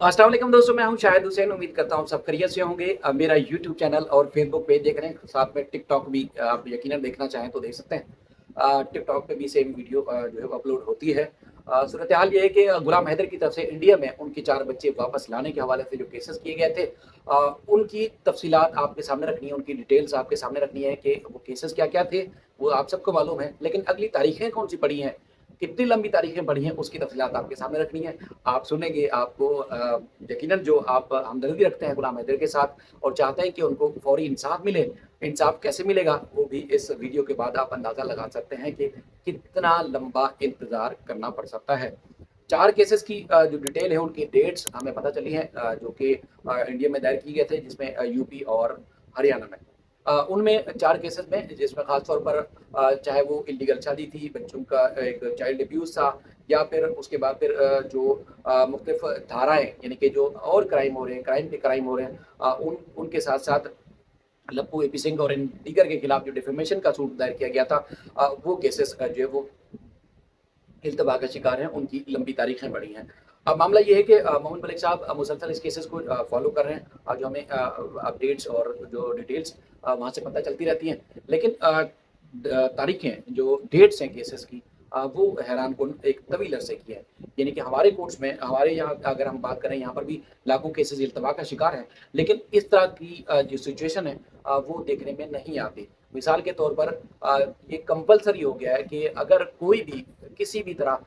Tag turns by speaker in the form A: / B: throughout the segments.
A: अस्सलाम वालेकुम दोस्तों, मैं हूं शाहिद हुसैन। उम्मीद करता हूं सब खैरियत से होंगे। मेरा यूट्यूब चैनल और फेसबुक पेज देख रहे हैं, साथ में टिकटॉक भी आप यकीनन देखना चाहें तो देख सकते हैं। टिकटॉक पे भी सेम वीडियो जो है वो अपलोड होती है। सूरत हाल ये है कि गुलाम हैदर की तरफ से इंडिया में उनके 4 बच्चे वापस लाने के हवाले से जो केसेस किए गए थे, उनकी तफसीलात आपके सामने रखनी है, उनकी डिटेल्स आपके सामने रखनी है कि वो केसेस क्या-क्या थे, वो आप सबको मालूम है। लेकिन अगली तारीखें कौन-सी पड़ी हैं, कितनी लंबी तारीखें पड़ी हैं, उसकी तफसीलात आपके सामने रखनी है। आप सुनेंगे, आपको यकीनन जो आप हमदर्दी रखते हैं गुलाम हैदर के साथ और चाहते हैं कि उनको फौरी इंसाफ मिले, इंसाफ कैसे मिलेगा वो भी इस वीडियो के बाद आप अंदाज़ा लगा सकते हैं कि कितना लंबा इंतज़ार करना पड़ सकता है। 4 केसेस की जो डिटेल है, उनकी डेट्स हमें पता चली हैं, जो कि इंडिया में दायर किए गए थे, जिसमें यूपी और हरियाणा में। उनमें 4 केसेस में जिसमें ख़ास तौर पर चाहे वो इल्लीगल शादी थी, बच्चों का एक चाइल्ड अब्यूज़ था, या फिर उसके बाद फिर जो मुख्तलिफ धाराएँ, यानी कि जो और क्राइम हो रहे हैं, क्राइम पे क्राइम हो रहे हैं, उनके साथ-साथ लप्पू, एपी सिंह और इन दीगर के खिलाफ जो डिफेमेशन का सूट दायर किया गया था, वो केसेस जो है वो इल्तवा का शिकार हैं, उनकी लंबी तारीखें बढ़ी हैं। अब मामला ये है कि मोहम्मद मलिक साहब मुसलसल इस केसेस को फॉलो कर रहे हैं, जो हमें अपडेट्स और जो डिटेल्स वहाँ से पता चलती रहती हैं। लेकिन तारीखें, जो डेट्स हैं केसेस की, वो हैरान कुन एक तवील अरसे की है। यानी कि हमारे कोर्ट्स में, हमारे यहाँ अगर हम बात करें, यहाँ पर भी लाखों केसेस इल्तवा का शिकार हैं, लेकिन इस तरह की जो सिचुएशन है, वो देखने में नहीं आती। मिसाल के तौर पर ये कंपल्सरी हो गया है कि अगर कोई भी किसी भी तरह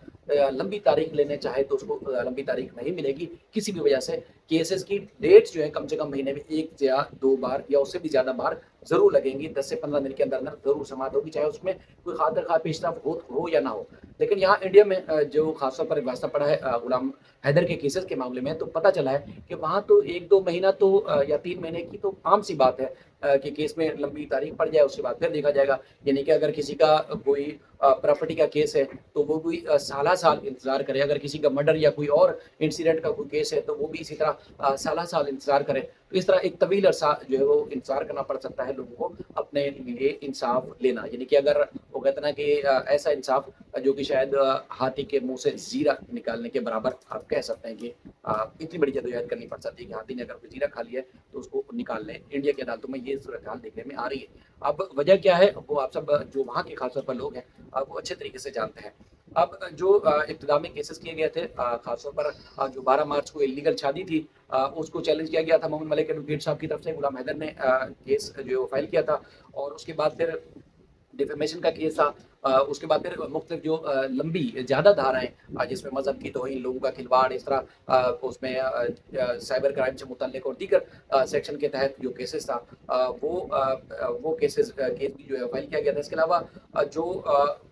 A: लंबी तारीख लेने चाहे तो उसको लंबी तारीख नहीं मिलेगी किसी भी वजह से। केसेस की डेट्स जो है कम से कम महीने में 1 या 2 बार या उससे भी ज़्यादा बार ज़रूर लगेंगी। 10 से 15 दिन के अंदर-अंदर ज़रूर समाप्त होगी, चाहे उसमें कोई खातिर-खा पेशरफ्त हो या ना हो। लेकिन यहाँ इंडिया में जो ख़ास तौर पर वास्ता पड़ा है गुलाम हैदर के केसेस के मामले में, तो पता चला है कि वहाँ तो 1-2 महीना तो या 3 महीने की तो आम-सी बात है कि केस में लंबी तारीख पड़ जाए, उसके बाद फिर देखा जाएगा। यानी कि अगर किसी का कोई प्रॉपर्टी का केस है, तो वो भी साल-साल इंतज़ार करे। अगर किसी का मर्डर या कोई और इंसिडेंट का कोई केस है, तो वो भी इसी तरह साल-साल इंतज़ार करे। तो इस तरह एक तवील अरसा जो है वो इंतज़ार करना पड़ सकता है लोगों को अपने लिए इंसाफ लेना। यानी कि अगर वो कहते हैं ना कि ऐसा इंसाफ जो कि शायद हाथी के मुँह से ज़ीरा निकालने के बराबर आप कह सकते हैं कि इतनी बड़ी जद्दोजहद करनी पड़ सकती है कि हाथी ने अगर कोई ज़ीरा खा लिया है, तो उसको निकाल लें। इंडिया की अदालतों में ये सूरत-हाल देखने में आ रही है। अब वजह क्या है, वो आप सब जो वहाँ के खास तौर पर लोग हैं, वो अच्छे तरीके से जानते हैं। अब जो इब्तिदा में केसेस किए गए थे, खास तौर पर जो 12 मार्च को इल्लीगल शादी थी, उसको चैलेंज किया गया था मोहम्मद मलिक एडवोकेट साहब की तरफ से। गुलाम हैदर ने केस जो फाइल किया था, और उसके बाद फिर डिफेमेशन का केस था। उसके बाद फिर मुख्तलिफ जो लंबी ज़्यादा धाराएँ, जिसमें मज़हब की तौहीन, लोगों का खिलवाड़, इस तरह उसमें साइबर क्राइम से मुतल्लिक और दीगर सेक्शन के तहत जो केसेस था, वो केस भी जो है फाइल किया गया था। इसके अलावा जो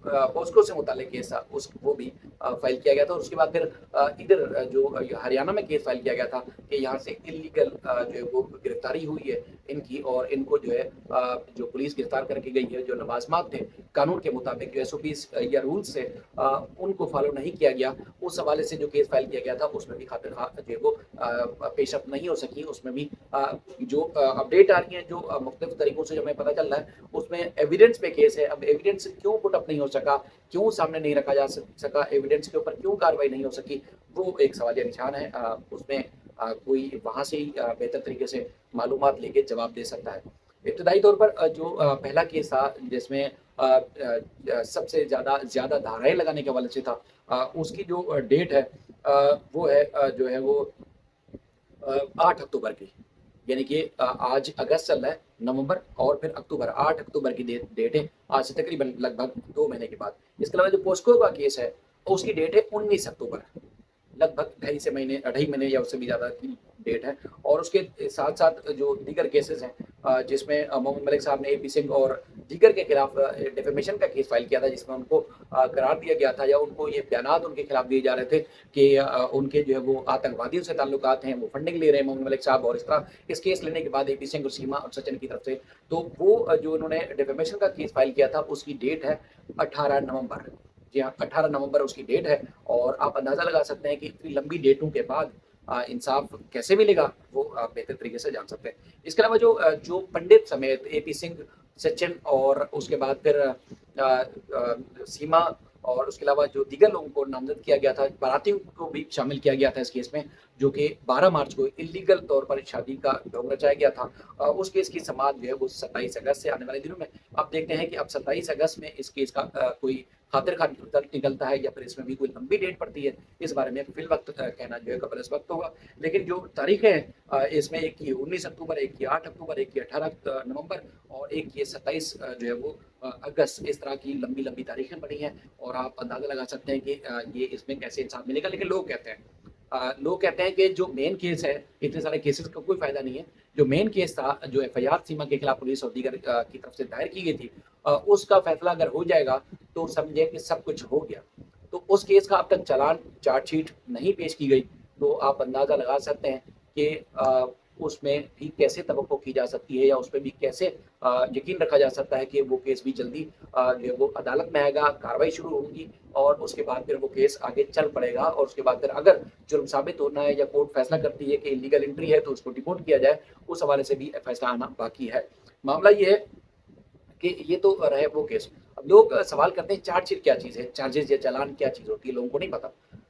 A: पॉस्को से मुतल्लिक केस था, वो भी फाइल किया गया था। और उसके बाद फिर इधर जो हरियाणा में केस फाइल किया गया था कि यहाँ से इल्लीगल जो है वो गिरफ्तारी हुई है इनकी, और इनको जो है जो पुलिस गिरफ्तार करके गई है, जो लवाजमात थे कानून के मुताबिक, जो एसओपीज या रूल्स थे, उनको फॉलो नहीं किया गया। उस हवाले से जो केस फाइल किया गया था, उसमें भी खातिर खा जो है वो पेशरफ नहीं हो सकी। उसमें भी जो अपडेट आ रही है, जो मुख्तलिफ तरीकों से जो हमें पता चल रहा है, उसमें एविडेंस पे केस है। अब एविडेंस क्यों पुट अप नहीं हो सका, क्यों सामने नहीं रखा जा सका, एविडेंस के ऊपर क्यों कार्रवाई नहीं हो सकी, वो एक सवालिया निशान है। उसमें कोई वहाँ से ही बेहतर तरीके से मालूमात लेके जवाब दे सकता है। इब्तदाई तौर पर जो पहला केस था, जिसमें सबसे ज़्यादा धाराएँ लगाने के हवाले से था, उसकी जो डेट है, वो है जो है वो 8 अक्टूबर की। यानी कि आज अगस्त चल रहा है, नवंबर और फिर अक्टूबर, 8 अक्टूबर की डेट है, आज से तकरीबन लगभग 2 महीने के बाद। इसके अलावा जो पोस्को का केस है, उसकी डेट है 19 अक्टूबर। लगभग ढाई महीने या उससे भी ज़्यादा की डेट है। और उसके साथ-साथ जो दीगर केसेज़ हैं, जिसमें मोहम्मद मलिक साहब ने एपी सिंह और दीगर के खिलाफ डिफेमेशन का केस फाइल किया था, जिसमें उनको करार दिया गया था, या उनको ये बयानात उनके खिलाफ दिए जा रहे थे कि उनके जो है वो आतंकवादियों से ताल्लुकात हैं, वो फंडिंग ले रहे हैं मोहम्मद मलिक साहब, और इस तरह इस केस लेने के बाद एपी सिंह और सीमा और सचिन की तरफ से, तो वो जो उन्होंने डिफेमेशन का केस फाइल किया था, उसकी डेट है 18 नवंबर। जी हाँ, 18 नवंबर उसकी डेट है। और आप अंदाज़ा लगा सकते हैं कि इतनी लंबी डेटों के बाद इंसाफ कैसे मिलेगा, वो आप बेहतर तरीके से जान सकते हैं। इसके अलावा जो पंडित समेत एपी सिंह, सचिन और उसके बाद फिर सीमा اور اس کے علاوہ جو دیگر لوگوں کو نامزد کیا گیا تھا، باراتیوں کو بھی شامل کیا گیا تھا اس کیس میں، جو کہ 12 مارچ کو انلیگل طور پر شادی کا ڈھونگ رچایا گیا تھا۔ اس کیس کی سماعت جو ہے وہ 27 اگست سے آنے والے دنوں میں۔ اب دیکھتے ہیں کہ اب 27 اگست میں اس کیس کا کوئی خاطر خواہ نکلتا ہے یا پھر اس میں بھی کوئی لمبی ڈیٹ پڑتی ہے، اس بارے میں فی الوقت کہنا جو ہے قبل اس وقت ہوگا۔ لیکن جو تاریخیں ہیں اس میں ایک کی 19 اکتوبر، ایک کی 8 اکتوبر، ایک کی 18 نومبر اور ایک کی 27 جو ہے وہ اگست، اس طرح کی لمبی لمبی تاریخیں بنی ہیں اور آپ اندازہ لگا سکتے ہیں کہ یہ اس میں کیسے انصاف ملے گا۔ لیکن لوگ کہتے ہیں کہ جو مین کیس ہے، اتنے سارے کیسز کا کوئی فائدہ نہیں ہے۔ جو مین کیس تھا، جو ایف آئی آر سیما کے خلاف پولیس اور دیگر کی طرف سے دائر کی گئی تھی، اس کا فیصلہ اگر ہو جائے گا تو سمجھے کہ سب کچھ ہو گیا۔ تو اس کیس کا اب تک چالان چارج شیٹ نہیں پیش کی گئی، تو آپ اندازہ لگا سکتے ہیں کہ اس میں بھی کیسے توقع کی جا سکتی ہے یا اس پہ بھی کیسے یقین رکھا جا سکتا ہے کہ وہ کیس بھی جلدی جو ہے وہ عدالت میں آئے گا، کارروائی شروع ہوگی اور اس کے بعد پھر وہ کیس آگے چل پڑے گا، اور اس کے بعد پھر اگر جرم ثابت ہونا ہے یا کورٹ فیصلہ کرتی ہے کہ انلیگل انٹری ہے تو اس کو ڈیپورٹ کیا جائے، اس حوالے سے بھی فیصلہ آنا باقی ہے۔ معاملہ یہ ہے کہ یہ تو رہے وہ کیس۔ اب لوگ سوال کرتے ہیں چارج شیٹ کیا چیز ہے، چارجز یا چالان کیا چیز ہوتی ہے، لوگوں کو نہیں پتا۔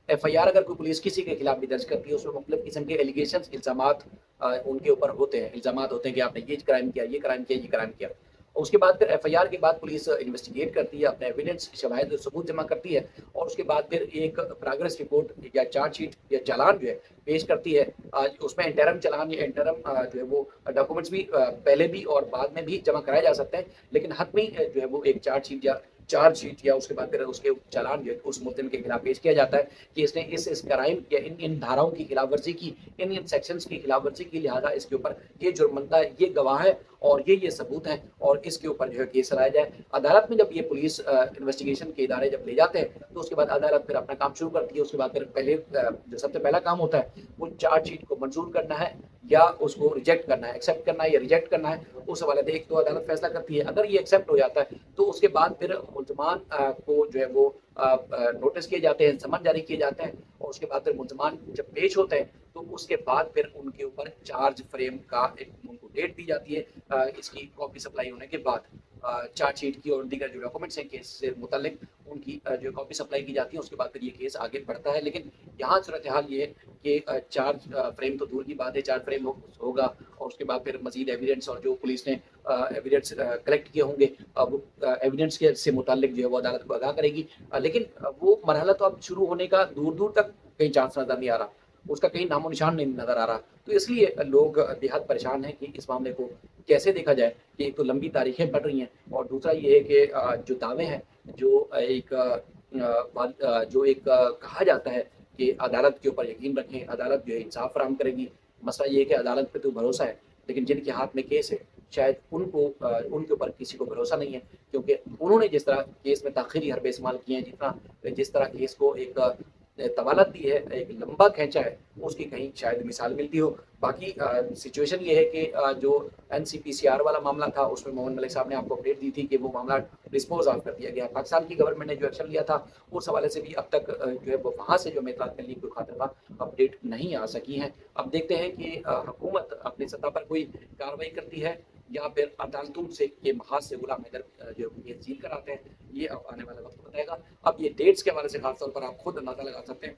A: ایف آئی آر اگر کوئی پولیس کسی کے خلاف بھی درج کرتی ہے، اس میں مختلف قسم کے ایلیگیشنز، الزامات ان کے اوپر ہوتے ہیں، الزامات ہوتے ہیں کہ آپ نے یہ کرائم کیا، یہ کرائم کیا، یہ کرائم کیا۔ اس کے بعد پھر ایف آئی آر کے بعد پولیس انویسٹیگیٹ کرتی ہے، اپنے ایویڈنس، شواہد، ثبوت جمع کرتی ہے اور اس کے بعد پھر ایک پروگریس رپورٹ یا چارج شیٹ یا چالان جو ہے پیش کرتی ہے۔ اس میں انٹرم چالان یا انٹرم جو ہے وہ ڈاکومنٹس بھی پہلے بھی اور بعد میں بھی جمع کرائے جا سکتے ہیں، لیکن حتمی جو ہے وہ ایک چارج شیٹ یا اس کے بعد پھر اس کے چالان جو ہے اس ملزم کے خلاف پیش کیا جاتا ہے کہ اس نے اس کرائم یا ان دھاراؤں کی خلاف ورزی کی، ان سیکشنز کی خلاف ورزی کی، لہٰذا اس کے اوپر یہ جرم بنتا ہے، یہ گواہ ہے اور یہ ثبوت ہیں اور اس کے اوپر جو ہے کیس چلایا جائے۔ عدالت میں جب یہ پولیس انویسٹیگیشن کے ادارے جب لے جاتے ہیں تو اس کے بعد عدالت پھر اپنا کام شروع کرتی ہے۔ اس کے بعد پھر پہلے جو سب سے پہلا کام ہوتا ہے وہ چارج شیٹ کو منظور کرنا ہے یا اس کو ریجیکٹ کرنا ہے، ایکسیپٹ کرنا ہے یا ریجیکٹ کرنا ہے، اس حوالے سے ایک تو عدالت فیصلہ کرتی ہے۔ اگر یہ ایکسیپٹ ہو جاتا ہے تو اس کے بعد پھر ملزمان کو جو ہے وہ نوٹس کیے جاتے ہیں، سمن جاری کیے جاتے ہیں اور اس کے بعد پھر ملزمان جب پیش ہوتے ہیں تو اس کے بعد پھر ان کے اوپر چارج فریم کا ایک ان کو ڈیٹ دی جاتی ہے، اس کی کاپی سپلائی ہونے کے بعد چارج شیٹ کی اور دیگر جو ڈاکومنٹس ہیں کیس سے متعلق ان کی جو کاپی سپلائی کی جاتی ہے، اس کے بعد پھر یہ کیس آگے بڑھتا ہے۔ لیکن یہاں صورتحال یہ ہے کہ چارج فریم تو دور کی بات ہے، چارج فریم ہوگا اور اس کے بعد پھر مزید ایویڈنس اور جو پولیس نے ایویڈنس کلیکٹ کیے ہوں گے وہ ایویڈنس کے سے متعلق جو ہے وہ عدالت کو آگاہ کرے گی۔ لیکن وہ مرحلہ تو اب شروع ہونے کا دور دور تک کہیں چانس نظر نہیں آ رہا، اس کا کہیں نام و نشان نہیں نظر آ رہا۔ تو اس لیے لوگ بے حد پریشان ہیں کہ اس معاملے کو کیسے دیکھا جائے کہ ایک تو لمبی تاریخیں بڑھ رہی ہیں اور دوسرا یہ ہے کہ جو دعوے ہیں جو ایک کہا جاتا ہے کہ عدالت کے اوپر یقین رکھیں، عدالت جو ہے انصاف فراہم کرے گی۔ مسئلہ یہ ہے کہ عدالت پہ تو بھروسہ ہے لیکن جن کے ہاتھ میں کیس ہے شاید ان کے اوپر کسی کو بھروسہ نہیں ہے، کیونکہ انہوں نے جس طرح کیس میں تاخیری حربے استعمال کیے ہیں، جس طرح کیس کو ایک طوالت دی ہے، ایک لمبا کھینچا ہے، اس کی کہیں شاید مثال ملتی ہو۔ باقی سچویشن یہ ہے کہ جو این سی پی سی آر والا معاملہ تھا اس میں محمد ملک صاحب نے آپ کو اپڈیٹ دی تھی کہ وہ معاملہ ڈسپوز آف کر دیا گیا۔ پاکستان کی گورنمنٹ نے جو ایکشن لیا تھا اس حوالے سے بھی اب تک جو ہے وہ وہاں سے جو ہمیں اطلاعات ملی کوئی خاطر خواہ اپڈیٹ نہیں آ سکی ہیں۔ اب دیکھتے ہیں کہ حکومت اپنی سطح پر کوئی کارروائی کرتی ہے یا پھر عدالتوں سے کے محاذ سے غلام حیدر جو یہ جیل کر آتے ہیں، یہ اب آنے والا وقت بتائے گا۔ اب یہ ڈیٹس کے حوالے سے خاص طور پر آپ خود اندازہ لگا سکتے ہیں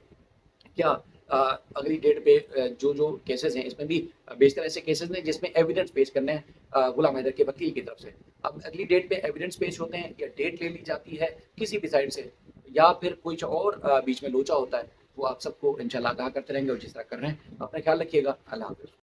A: کیا اگلی ڈیٹ پہ جو کیسز ہیں اس میں بھی بیشتر ایسے کیسز ہیں جس میں ایویڈنس پیش کرنے ہیں غلام حیدر کے وکیل کی طرف سے۔ اب اگلی ڈیٹ پہ ایویڈنس پیش ہوتے ہیں یا ڈیٹ لے لی جاتی ہے کسی بھی سائڈ سے یا پھر کچھ اور بیچ میں لوچا ہوتا ہے، وہ آپ سب کو انشاءاللہ آگاہ کرتے رہیں گے اور جس طرح کر رہے ہیں اپنا خیال رکھیے گا۔ اللہ حافظ۔